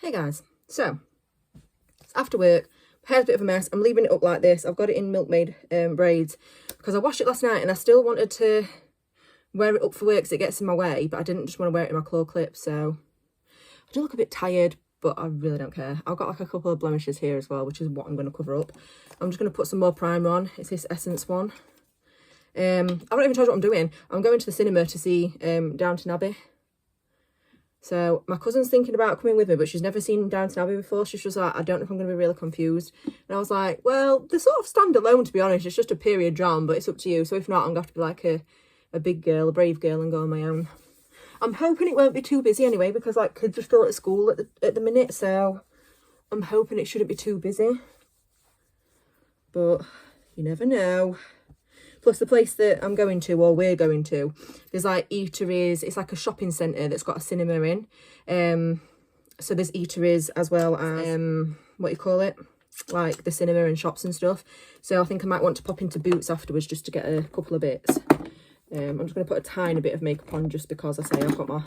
Hey guys, so it's after work, my hair's a bit of a mess, I'm leaving it up like this. I've got it in milkmaid braids because I washed it last night and I still wanted to wear it up for work because it gets in my way, but I didn't just want to wear it in my claw clip, so I do look a bit tired, but I really don't care. I've got like a couple of blemishes here as well, which is what I'm going to cover up. I'm just going to put some more primer on. It's this Essence one. I haven't even told you what I'm doing. I'm going to the cinema to see Downton Abbey. So my cousin's thinking about coming with me, but she's never seen Downton Abbey before. She's just like, I don't know if I'm going to be really confused. And I was like, well, they're sort of standalone, to be honest. It's just a period drama, but it's up to you. So if not, I'm going to have to be like a big girl, a brave girl, and go on my own. I'm hoping it won't be too busy anyway, because like kids are still at school at the minute. So I'm hoping it shouldn't be too busy. But you never know. Plus the place that I'm going to, or we're going to, there's like eateries. It's like a shopping centre that's got a cinema in. So there's eateries as well as, what you call it? Like the cinema and shops and stuff. So I think I might want to pop into Boots afterwards just to get a couple of bits. I'm just going to put a tiny bit of makeup on just because I've got my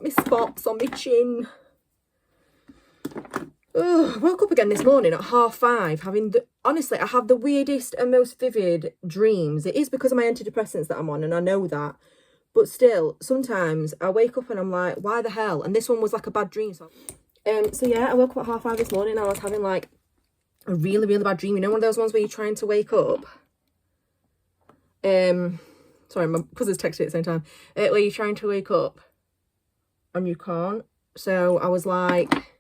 spots on my chin. Oh, I woke up again this morning at 5:30 having honestly, I have the weirdest and most vivid dreams. It is because of my antidepressants that I'm on, and I know that. But still, sometimes I wake up and I'm like, why the hell? And this one was like a bad dream. So yeah, I woke up at 5:30 this morning and I was having like a really, really bad dream. You know, one of those ones where you're trying to wake up? Sorry, my cousin's texted at the same time. Where you're trying to wake up and you can't. So I was like...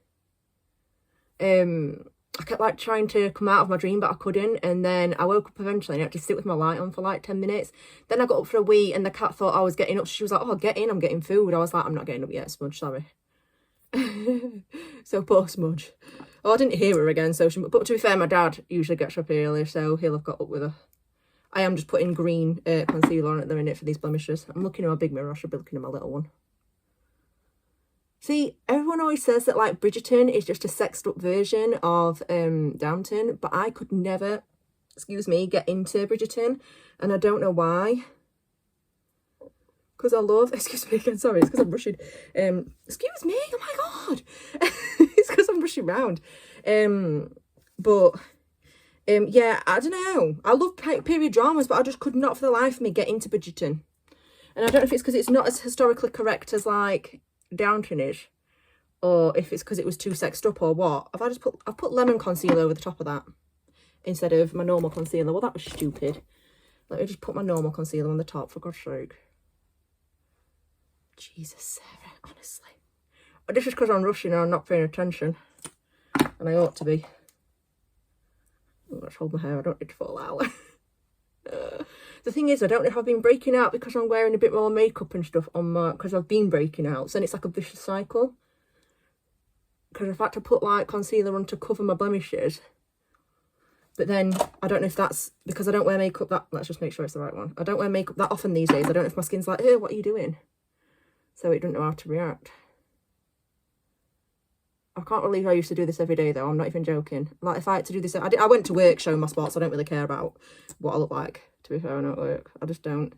I kept like trying to come out of my dream, but I couldn't. And then I woke up eventually and I had to sit with my light on for like 10 minutes. Then I got up for a wee and the cat thought I was getting up. She was like, oh, get in, I'm getting food. I was like, I'm not getting up yet, Smudge, sorry. So poor Smudge. Oh, I didn't hear her again. But to be fair, my dad usually gets up early, so he'll have got up with her. I am just putting green concealer on at the minute for these blemishes. I'm looking in my big mirror. I should be looking at my little one. See, everyone always says that like Bridgerton is just a sexed up version of Downton, but I could never, get into Bridgerton, and I don't know why. Because I love, excuse me again, sorry, it's because I'm rushing. Excuse me, oh my god. It's because I'm rushing around. Yeah, I don't know. I love period dramas, but I just could not for the life of me get into Bridgerton. And I don't know if it's because it's not as historically correct as like Downton is, or if it's because it was too sexed up or what. I've put lemon concealer over the top of that instead of my normal concealer. Well, that was stupid. Let me just put my normal concealer on the top, for God's sake. Jesus, Sarah, honestly. But this is because I'm rushing and I'm not paying attention, and I ought to be. Oh, let's hold my hair, I don't need to fall out. The thing is, I don't know if I've been breaking out because I'm wearing a bit more makeup and stuff on my... Because I've been breaking out. So then it's like a vicious cycle. Because I've had to put like concealer on to cover my blemishes. But then I don't know if that's... Because I don't wear makeup that... Let's just make sure it's the right one. I don't wear makeup that often these days. I don't know if my skin's like, hey, what are you doing? So it doesn't know how to react. I can't believe I used to do this every day though. I'm not even joking. Like if I had to do this... I went to work showing my spots. I don't really care about what I look like. To be fair, I don't work. I just don't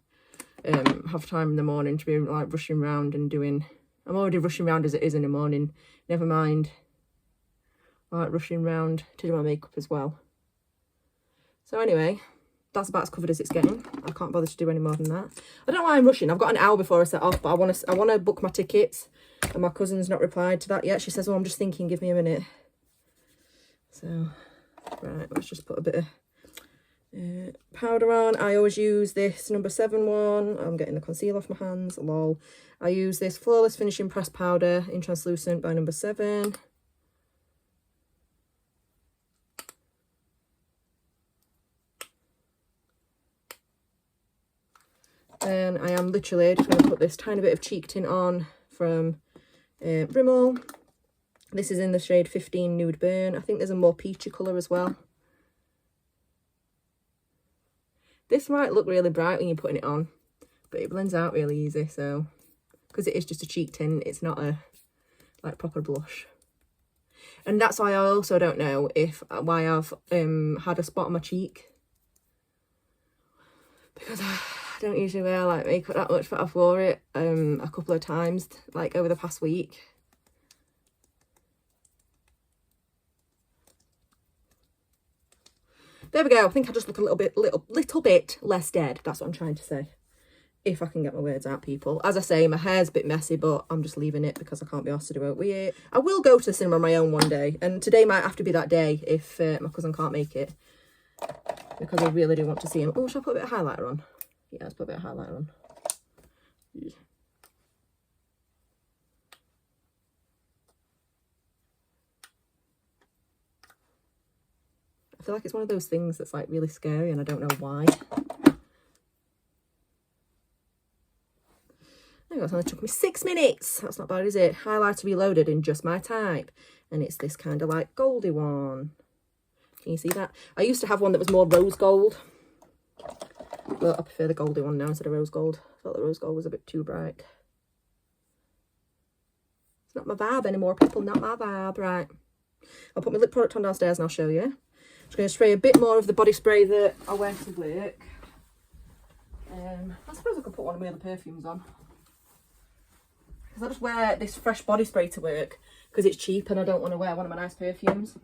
have time in the morning to be like rushing around and doing... I'm already rushing around as it is in the morning. Never mind like rushing around to do my makeup as well. So anyway, that's about as covered as it's getting. I can't bother to do any more than that. I don't know why I'm rushing. I've got an hour before I set off, but I want to book my tickets. And my cousin's not replied to that yet. She says, well, I'm just thinking, give me a minute. So, right, let's just put a bit of powder on. I always use this number 7 one. I'm getting the concealer off my hands, lol. I use this Flawless Finishing Pressed Powder in Translucent by number 7. And I am literally just going to put this tiny bit of cheek tint on from Rimmel. This is in the shade 15 Nude Burn. I think there's a more peachy colour as well. This might look really bright when you're putting it on, but it blends out really easy, so... Because it is just a cheek tint, it's not a, like, proper blush. And that's why I also don't know why I've had a spot on my cheek. Because I don't usually wear, like, makeup that much, but I've wore it a couple of times, like, over the past week. there we go. I think I just look a little bit less dead. That's what I'm trying to say. If I can get my words out, people. As I say, my hair's a bit messy, but I'm just leaving it because I can't be asked to do it with it. I will go to the cinema on my own one day, and today might have to be that day if my cousin can't make it, because I really do want to see him. Oh, should I put a bit of highlighter on? Yeah, let's put a bit of highlighter on. Yeah. I feel like it's one of those things that's like really scary and I don't know why. It's only took me 6 minutes. That's not bad, is it? Highlighter reloaded in just my type. And it's this kind of like goldy one. Can you see that? I used to have one that was more rose gold. But I prefer the goldy one now instead of rose gold. I felt the rose gold was a bit too bright. It's not my vibe anymore, people. Not my vibe. Right. I'll put my lip product on downstairs and I'll show you. I'm just going to spray a bit more of the body spray that I wear to work. I suppose I could put one of my other perfumes on. I just wear this fresh body spray to work because it's cheap and I don't want to wear one of my nice perfumes.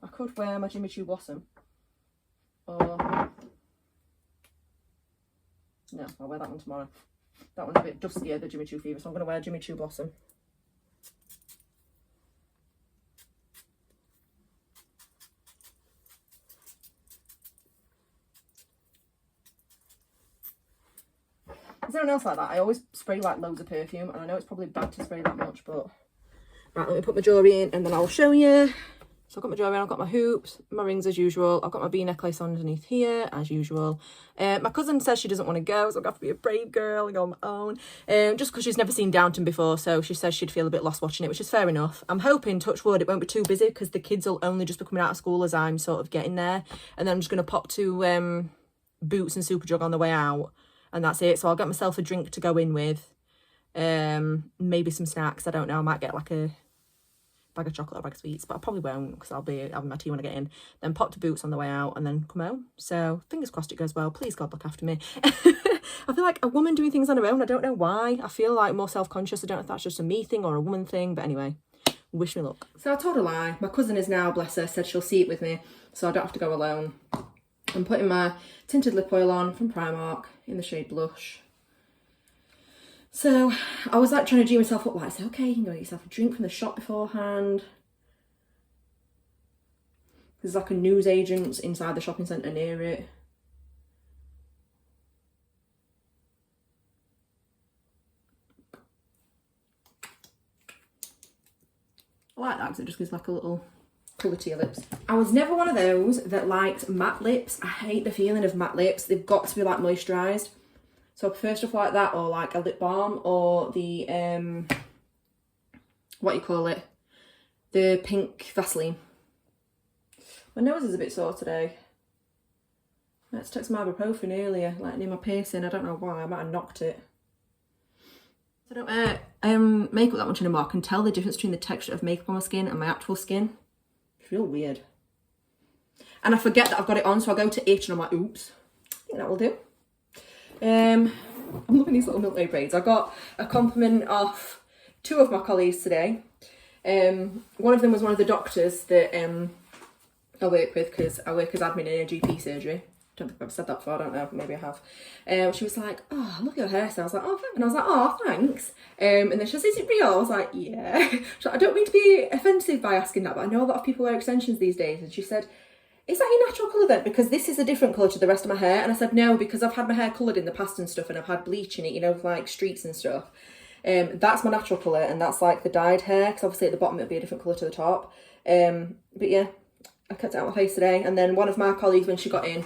I could wear my Jimmy Choo Blossom. Or... no, I'll wear that one tomorrow. That one's a bit dustier, the Jimmy Choo Fever, so I'm going to wear Jimmy Choo Blossom. Is anyone else like that? I always spray like loads of perfume, and I know it's probably bad to spray that much, but... right, let me put my jewellery in and then I'll show you. So I've got my jewellery on, I've got my hoops, my rings as usual. I've got my bee necklace underneath here as usual. My cousin says she doesn't want to go, so I'm going to have to be a brave girl and go on my own. Just because she's never seen Downton before, so she says she'd feel a bit lost watching it, which is fair enough. I'm hoping, touch wood, it won't be too busy because the kids will only just be coming out of school as I'm sort of getting there. And then I'm just going to pop to Boots and Superdrug on the way out. And that's it. So I'll get myself a drink to go in with. Maybe some snacks. I don't know. I might get like a bag of chocolate or a bag of sweets, but I probably won't because I'll be having my tea when I get in. Then pop to Boots on the way out and then come home. So fingers crossed it goes well. Please God, look after me. I feel like a woman doing things on her own. I don't know why. I feel like more self-conscious. I don't know if that's just a me thing or a woman thing. But anyway, wish me luck. So I told a lie. My cousin is now, bless her, said she'll see it with me. So I don't have to go alone. I'm putting my tinted lip oil on from Primark in the shade Blush. So I was like trying to G myself up, like, I said, okay, you can go get yourself a drink from the shop beforehand. There's like a newsagent's inside the shopping centre near it. I like that because it just gives like a little colour to your lips. I was never one of those that liked matte lips. I hate the feeling of matte lips. They've got to be like moisturised. So I prefer stuff like that, or like a lip balm, or the, what you call it? The pink Vaseline. My nose is a bit sore today. Let's take some ibuprofen earlier, like near my piercing. I don't know why, I might have knocked it. I don't wear makeup that much anymore. I can tell the difference between the texture of makeup on my skin and my actual skin. It's real weird. And I forget that I've got it on, so I go to itch and I'm like, oops. I think that will do. I'm loving these little Milk braids. I got a compliment off 2 of my colleagues today. One of them was one of the doctors that I work with, because I work as admin in a GP surgery. Don't think I've ever said that before, I don't know, maybe I have. She was like, oh, I love your hair. So I was like, oh, thanks. And I was like, oh, thanks. And then she said, is it real? I was like, yeah. She's like, I don't mean to be offensive by asking that, but I know a lot of people wear extensions these days. And she said, is that your natural colour then? Because this is a different colour to the rest of my hair. And I said, no, because I've had my hair coloured in the past and stuff, and I've had bleach in it, you know, like streaks and stuff. That's my natural colour, and that's like the dyed hair, because obviously at the bottom it'll be a different colour to the top. But yeah, I kept it out my face today. And then one of my colleagues, when she got in,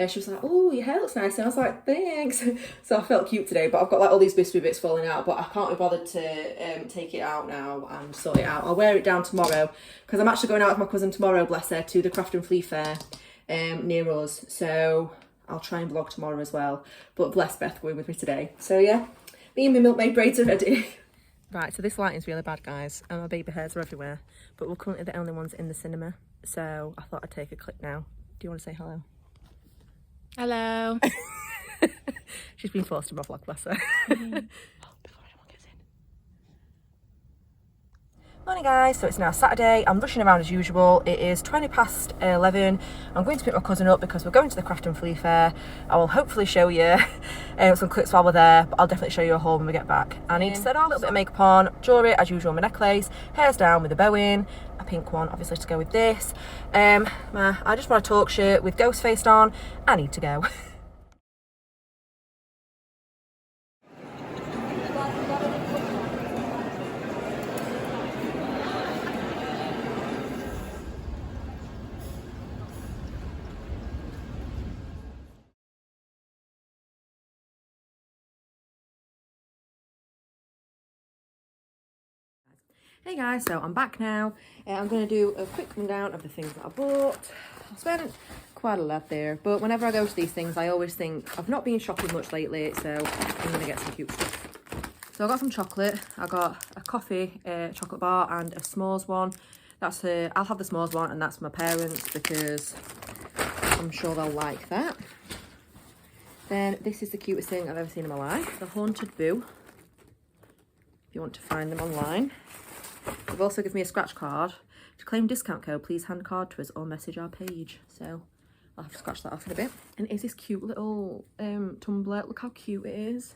she was like, oh, your hair looks nice. And I was like, thanks. So I felt cute today, but I've got like all these wispy bits falling out, but I can't be bothered to take it out now and sort it out. I'll wear it down tomorrow, because I'm actually going out with my cousin tomorrow, bless her, to the Craft and Flea Fair near us. So I'll try and vlog tomorrow as well. But bless Beth going with me today. So yeah, me and my milkmaid braids are ready. Right, so this lighting's really bad, guys, and my baby hairs are everywhere. But we're currently the only ones in the cinema, so I thought I'd take a clip now. Do you want to say hello? Hello. She's been forced to my vlog, bless her. Before anyone gets in. Morning guys, so it's now Saturday. I'm rushing around as usual. It is 20 past 11. I'm going to pick my cousin up because we're going to the Craft and Flea Fair. I will hopefully show you some clips while we're there, but I'll definitely show you a haul when we get back. I need to set off, a little bit of makeup on, jewellery as usual, my necklace, hair's down with a bow in, a pink one obviously to go with this. I just want a talk shirt with ghost faced on. I need to go. Hey guys, so I'm back now. I'm going to do a quick rundown of the things that I bought. I spent quite a lot there, but whenever I go to these things, I always think I've not been shopping much lately, so I'm going to get some cute stuff. So I got some chocolate. I got a coffee chocolate bar and a s'mores one. That's I'll have the s'mores one, and that's my parents because I'm sure they'll like that. Then this is the cutest thing I've ever seen in my life, the Haunted Boo. If you want to find them online. They've also given me a scratch card. To claim discount code, please hand card to us or message our page. So I'll have to scratch that off in a bit. And it's this cute little tumbler. Look how cute it is.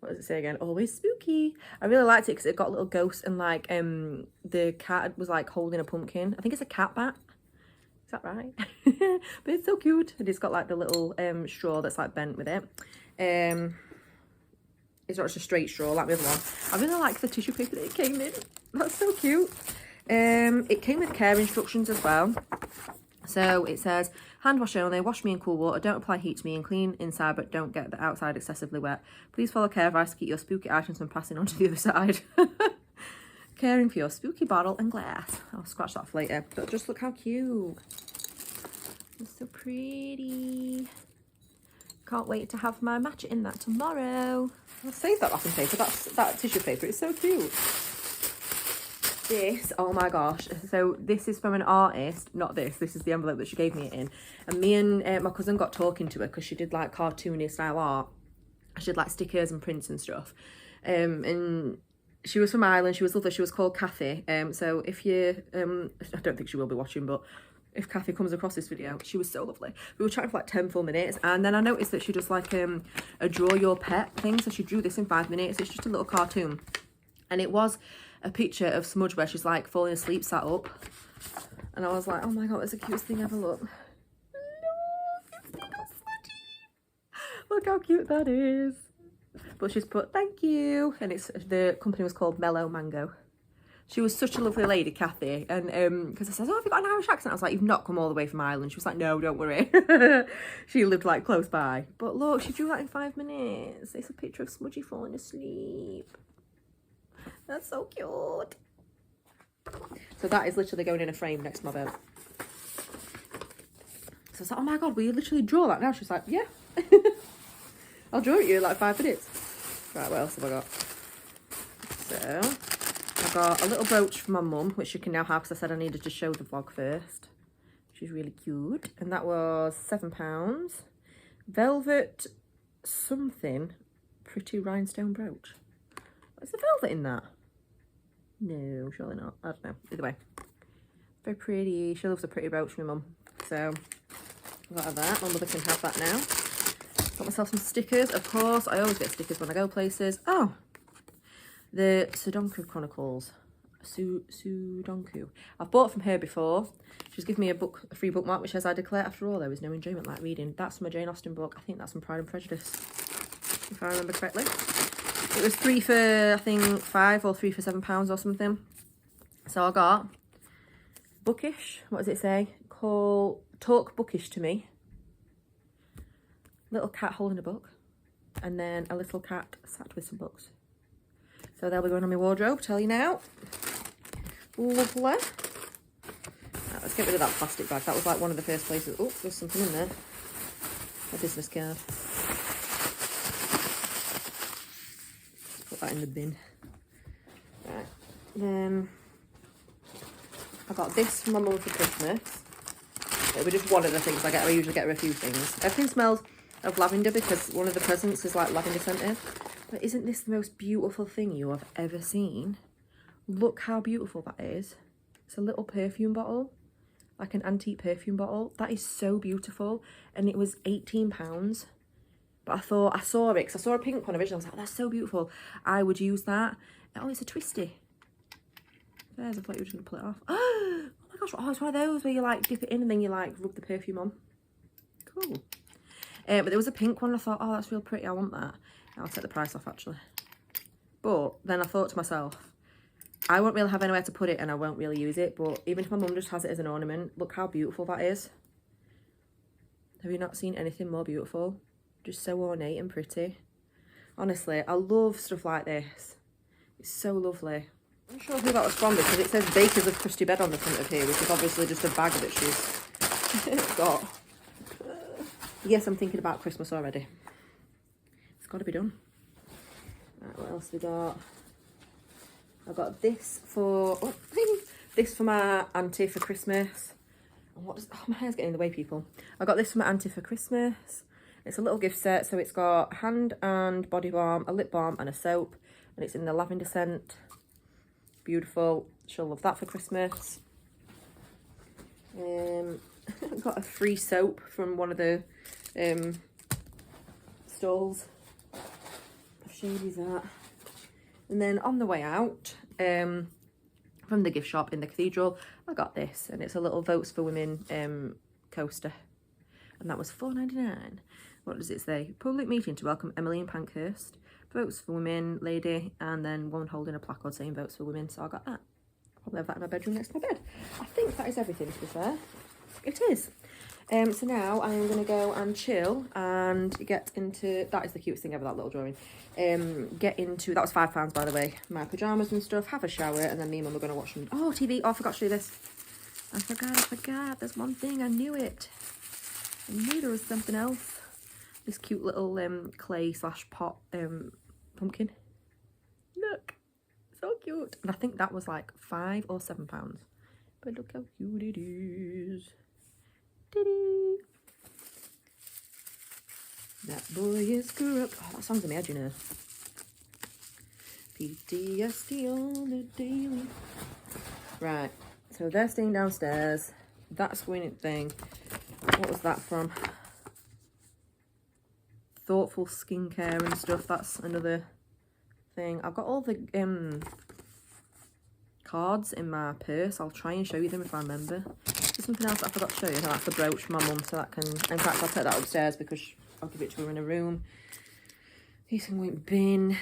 What does it say again? Always spooky. I really liked it because it got little ghosts and like the cat was like holding a pumpkin. I think it's a cat bat. Is that right? But it's so cute. And it's got like the little straw that's like bent with it. It's not just a straight straw like the other one. I really like the tissue paper that it came in. That's so cute. It came with care instructions as well. So it says, hand wash only, wash me in cool water, don't apply heat to me and clean inside but don't get the outside excessively wet. Please follow care advice to keep your spooky items from passing on to the other side. Caring for your spooky bottle and glass. I'll scratch that off later. But just look how cute. It's so pretty. Can't wait to have my matcha in that tomorrow. I'll save that wrapping paper. That tissue paper. It's so cute. This, oh my gosh. So this is from an artist. Not this. This is the envelope that she gave me it in. And me and my cousin got talking to her because she did like cartoony style art. She did like stickers and prints and stuff. And she was from Ireland. She was lovely. She was called Kathy. So if you, I don't think she will be watching, but if Kathy comes across this video, she was so lovely. We were chatting for like 10 full minutes, and then I noticed that she does like a draw your pet thing. So she drew this in 5 minutes. It's just a little cartoon, and it was a picture of Smudge where she's like falling asleep sat up, and I was like, oh my god, that's the cutest thing ever. Look, look how cute that is. But she's put thank you, and it's the company was called Mellow Mango. She was such a lovely lady, Kathy, and because I said, oh, have you got an Irish accent? I was like, you've not come all the way from Ireland. She was like, no, don't worry. She lived like close by. But look, she drew that in 5 minutes. It's a picture of Smudgy falling asleep. That's so cute. So that is literally going in a frame next to my bed. So I was like, oh my god, will you literally draw that now? She's like, yeah. I'll draw it you in like 5 minutes. Right, what else have I got? So I got a little brooch for my mum, which you can now have because I said I needed to show the vlog first. She's really cute. And that was £7. Velvet something pretty rhinestone brooch. Is there velvet in that? No, surely not. I don't know. Either way. Very pretty. She loves a pretty brooch, my mum. So I got her that. My mother can have that now. Got myself some stickers. Of course, I always get stickers when I go places. Oh! The Sudoku Chronicles. Sudoku. I've bought from her before. She's given me a free bookmark which says, I declare after all there is no enjoyment like reading. That's from a Jane Austen book. I think that's from Pride and Prejudice, if I remember correctly. It was 3 for, I think, £5 or 3 for £7 or something. So I got bookish. What does it say? Talk bookish to me. Little cat holding a book. And then a little cat sat with some books. So they'll be going on my wardrobe, tell you now. Lovely. Right, let's get rid of that plastic bag. That was like one of the first places. Oh, there's something in there. A business card. Put that in the bin. Right. Then I got this from my mum for Christmas. It was just one of the things I get. I usually get her a few things. Everything smells of lavender because one of the presents is like lavender scented. But isn't this the most beautiful thing you have ever seen? Look how beautiful that is. It's a little perfume bottle, like an antique perfume bottle. That is so beautiful. And it was £18. But I thought, I saw it, because I saw a pink one originally. I was like, that's so beautiful. I would use that. Oh, it's a twisty. There's, I thought you were just going to pull it off. Oh my gosh, oh, it's one of those where you like dip it in and then you like rub the perfume on. Cool. But there was a pink one. I thought, oh, that's real pretty. I want that. I'll take the price off, actually. But then I thought to myself, I won't really have anywhere to put it and I won't really use it. But even if my mum just has it as an ornament, look how beautiful that is. Have you not seen anything more beautiful? Just so ornate and pretty. Honestly, I love stuff like this. It's so lovely. I'm not sure who that was from because it says Bakers of Crusty Bed on the front of here, which is obviously just a bag that she's got. Yes, I'm thinking about Christmas already. It's got to be done. Right, what else we got? I got this for this for my auntie for Christmas. And what does, oh, my hair's getting in the way, people. I got this for my auntie for Christmas. It's a little gift set, so it's got hand and body balm, a lip balm, and a soap, and it's in the lavender scent. Beautiful. She'll love that for Christmas. I got a free soap from one of the stalls. I've showed you that. And then on the way out, from the gift shop in the cathedral, I got this, and it's a little Votes for Women coaster, and that was £4.99. What does it say? Public meeting to welcome Emmeline Pankhurst, Votes for Women lady, and then one holding a placard saying Votes for Women. So I got that. I'll probably have that in my bedroom next to my bed. I think that is everything, to be fair. It is. So now I am going to go and chill and get into, that is the cutest thing ever, that little drawing. Get into, that was £5 by the way, my pyjamas and stuff, have a shower, and then me and mum are going to watch some, oh, TV, oh, I forgot to do this. I forgot, there's one thing, I knew it. I knew there was something else. This cute little clay / pot pumpkin. Look, so cute. And I think that was like £5 or £7. But look how cute it is. Diddy. That boy is corrupt. Oh, that song's in my head, you know. PTSD on the daily. Right, so they're staying downstairs. That squinting thing. What was that from? Thoughtful skincare and stuff. That's another thing. I've got all the cards in my purse. I'll try and show you them if I remember. There's something else that I forgot to show you. No, that's the brooch for my mum, so that can, in fact, I'll take that upstairs because I'll give it to her in a room. These can go in bin.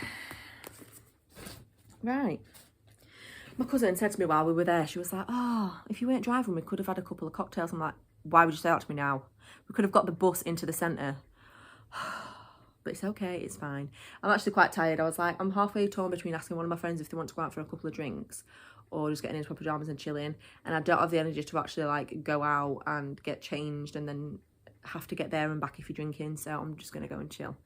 Right. My cousin said to me while we were there, she was like, oh, if you weren't driving, we could have had a couple of cocktails. I'm like, why would you say that to me now? We could have got the bus into the centre. But it's okay, it's fine. I'm actually quite tired. I was like, I'm halfway torn between asking one of my friends if they want to go out for a couple of drinks or just getting into my pyjamas and chilling. And I don't have the energy to actually like go out and get changed and then have to get there and back if you're drinking. So I'm just going to go and chill.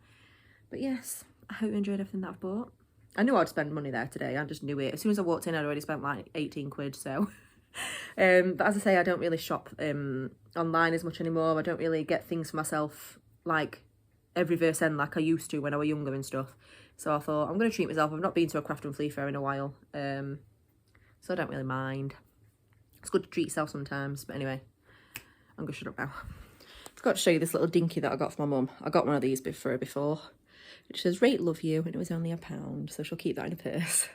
But yes, I hope you enjoyed everything that I've bought. I knew I'd spend money there today. I just knew it. As soon as I walked in, I'd already spent like 18 quid. So, but as I say, I don't really shop online as much anymore. I don't really get things for myself like every verse end like I used to when I was younger and stuff. So I thought, I'm going to treat myself. I've not been to a craft and flea fair in a while. So I don't really mind. It's good to treat yourself sometimes. But anyway, I'm going to shut up now. I've got to show you this little dinky that I got for my mum. I got one of these for her before. It says, rate love you, and it was only £1. So she'll keep that in her purse.